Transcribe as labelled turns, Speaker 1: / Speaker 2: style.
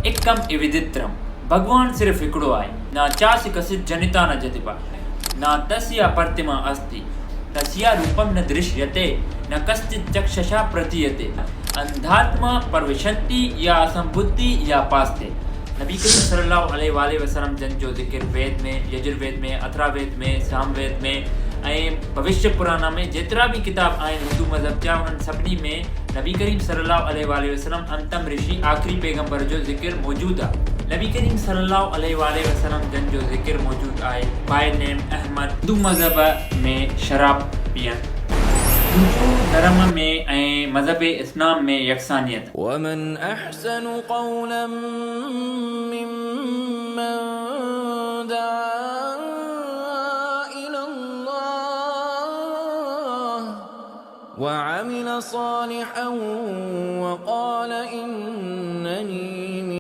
Speaker 1: एकम इविदित्रम, भगवान सिर्फ हिकिड़ो आहे, ना चासि कसित जनिता न जतिपा, ना तस्य प्रतिमा अस्ति, तस्या रूपम न दृश्यते, न कश्चित् चक्षुषा प्रतीयते, अंधात्मा परविशन्ति या असंबुद्धि या पास्ते। नबी करीम सल्लल्लाहु अलैहि वसल्लम जन जो जिक्र वेद में, यजुर्वेद में, अथर्ववेद में, सामवेद में ऐं भविष्य पुराण में जेतिरा भी किताब आहिनि हिंदू मज़हब जा, उन्हनि सभिनी में नबी करीम सल्लल्लाहु अलैहि वसल्लम अंतम ऋषि आखिरी पैगंबर जो ज़िक्र मौजूद आहे। नबी करीम सल्लल्लाहु अलैहि वसल्लम जन जो ज़िक्र मौजूद आहे बाय नेम अहमद। हिंदू मज़हब में शराब पीअण, हिंदू धर्म में ऐं मज़हब इस्लाम में यकसानियत।
Speaker 2: वमन अहसनु क़ौलन